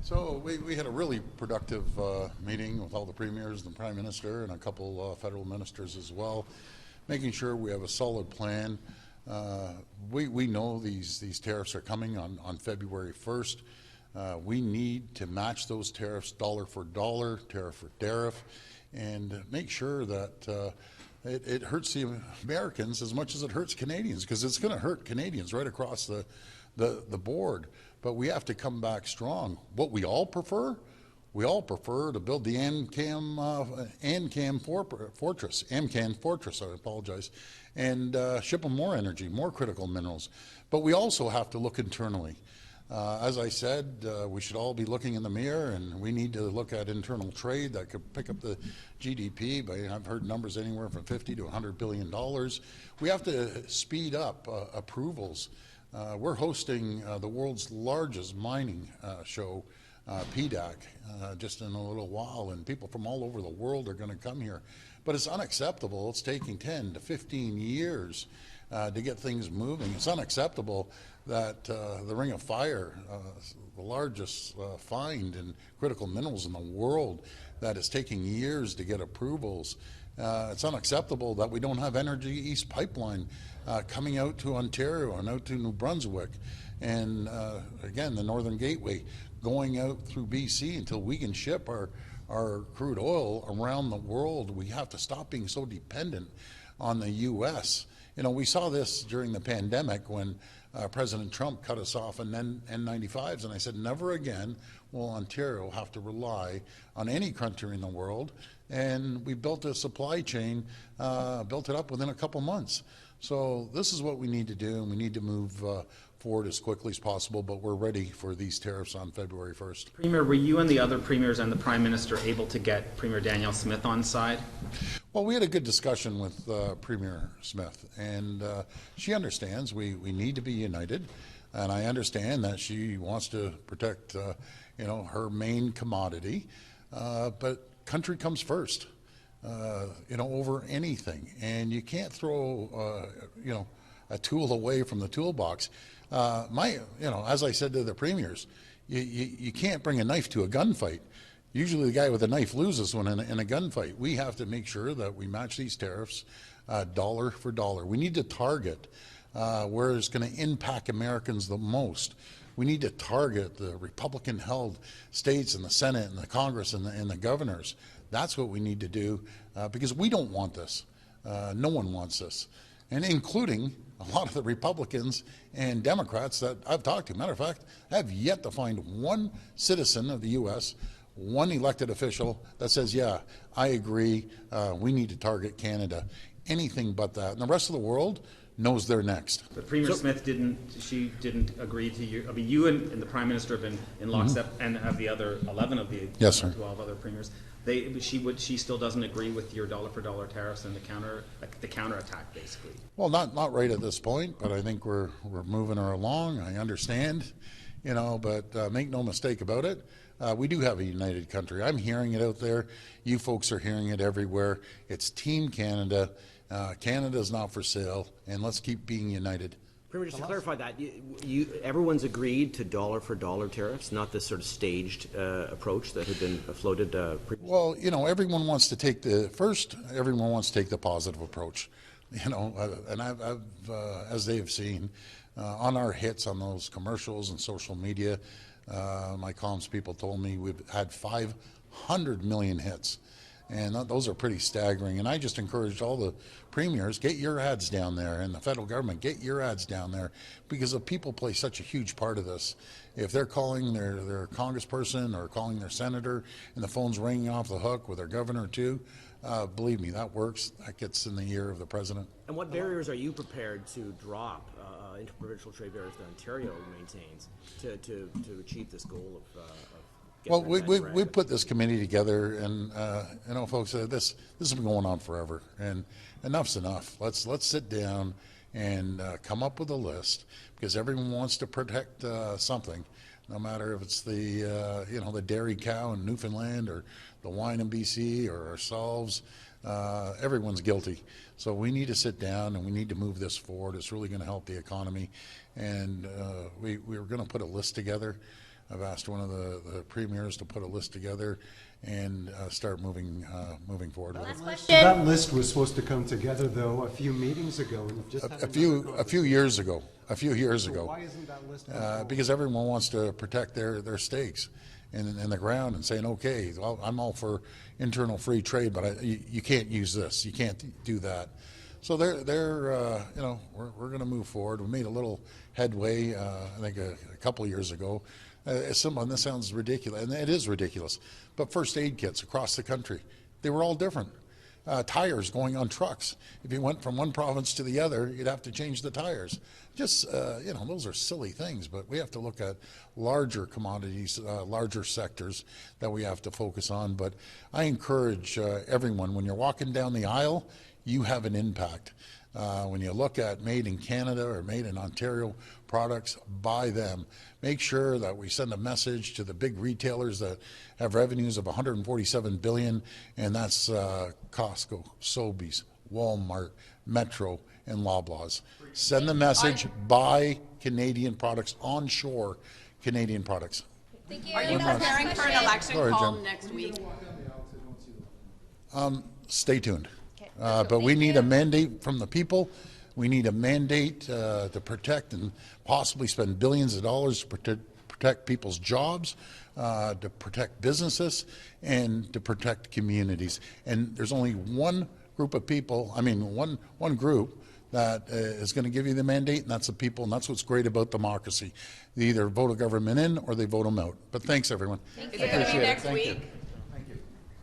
So we had a really productive meeting with all the premiers and the Prime Minister and a couple federal ministers as well, making sure we have a solid plan. We know these tariffs are coming on February 1st. We need to match those tariffs dollar for dollar, tariff for tariff, and make sure that it hurts the Americans as much as it hurts Canadians, because it's going to hurt Canadians right across the board. But we have to come back strong. What we all prefer to build the AMCAN fortress, I apologize, and ship them more energy, more critical minerals. But we also have to look internally. As I said, we should all be looking in the mirror, and we need to look at internal trade that could pick up the GDP. But I've heard numbers anywhere from $50 to $100 billion. We have to speed up approvals. We're hosting the world's largest mining show, PDAC, just in a little while, and people from all over the world are going to come here. But it's unacceptable. It's taking 10 to 15 years to get things moving. It's unacceptable that the Ring of Fire, the largest find in critical minerals in the world, that is taking years to get approvals. It's unacceptable that we don't have Energy East Pipeline coming out to Ontario and out to New Brunswick. And again, the Northern Gateway going out through BC until we can ship our crude oil around the world. We have to stop being so dependent on the U.S. You know, we saw this during the pandemic when President Trump cut us off on N95s, and I said, never again will Ontario have to rely on any country in the world. And we built a supply chain, built it up within a couple months. So this is what we need to do, and we need to move forward as quickly as possible, but we're ready for these tariffs on February 1st. Premier, were you and the other premiers and the Prime Minister able to get Premier Danielle Smith on side? Well, we had a good discussion with Premier Smith, and she understands we need to be united, and I understand that she wants to protect her main commodity, but country comes first, over anything, and you can't throw a tool away from the toolbox. As I said to the premiers, you can't bring a knife to a gunfight. Usually the guy with a knife loses when in a gunfight. We have to make sure that we match these tariffs dollar for dollar. We need to target where it's going to impact Americans the most. We need to target the Republican-held states and the Senate and the Congress and the governors. That's what we need to do because we don't want this. No one wants this, and including a lot of the Republicans and Democrats that I've talked to. Matter of fact, I have yet to find one citizen of the U.S., one elected official that says, yeah, I agree, we need to target Canada. Anything but that. And the rest of the world knows they're next. But Premier Smith didn't agree to you. I mean, you and the Prime Minister have been in lockstep, and have the other 11 of the 12 other premiers. She still doesn't agree with your dollar for dollar tariffs and the counterattack, basically. Well, not right at this point, but I think we're moving her along. I understand, but make no mistake about it. We do have a united country. I'm hearing it out there. You folks are hearing it everywhere. It's Team Canada. Canada is not for sale, and let's keep being united. Premier, just to clarify that, everyone's agreed to dollar for dollar tariffs, not this sort of staged approach that had been floated previously? Well, everyone wants to take everyone wants to take the positive approach, and I've as they've seen on our hits on those commercials and social media, my comms people told me we've had 500 million hits. And those are pretty staggering. And I just encouraged all the premiers, get your ads down there, and the federal government, get your ads down there, because the people play such a huge part of this. If they're calling their congressperson or calling their senator and the phone's ringing off the hook with their governor too, believe me, that works. That gets in the ear of the president. And what barriers are you prepared to drop, interprovincial trade barriers that Ontario maintains, to achieve this goal of well, we put this committee together, and folks, this has been going on forever, and enough's enough. Let's sit down and come up with a list, because everyone wants to protect something, no matter if it's the dairy cow in Newfoundland or the wine in BC or ourselves. Everyone's guilty. So we need to sit down and we need to move this forward. It's really going to help the economy, and we were going to put a list together. I've asked one of the premiers to put a list together and start moving forward with it. So that list was supposed to come together, though, a few meetings ago. And just A few years ago. So why isn't that list Because everyone wants to protect their stakes in the ground and saying, okay, well, I'm all for internal free trade, but you can't use this, you can't do that. So we're going to move forward. We made a little headway, I think a couple of years ago. This sounds ridiculous, and it is ridiculous, but first aid kits across the country, they were all different. Tires going on trucks. If you went from one province to the other, you'd have to change the tires. Just, those are silly things, but we have to look at larger commodities, larger sectors that we have to focus on. But I encourage everyone, when you're walking down the aisle, you have an impact. When you look at made in Canada or made in Ontario products, buy them. Make sure that we send a message to the big retailers that have revenues of $147 billion, and that's Costco, Sobeys, Walmart, Metro, and Loblaws. Send the message, buy Canadian products, onshore Canadian products. Thank you. Are you preparing for an election call next week? Stay tuned. But we need a mandate from the people. We need a mandate to protect and possibly spend billions of dollars to protect people's jobs, to protect businesses, and to protect communities. And there's only one group of people, one group that is going to give you the mandate, and that's the people, and that's what's great about democracy. They either vote a government in or they vote them out. But thanks, everyone. Is it going to be next week?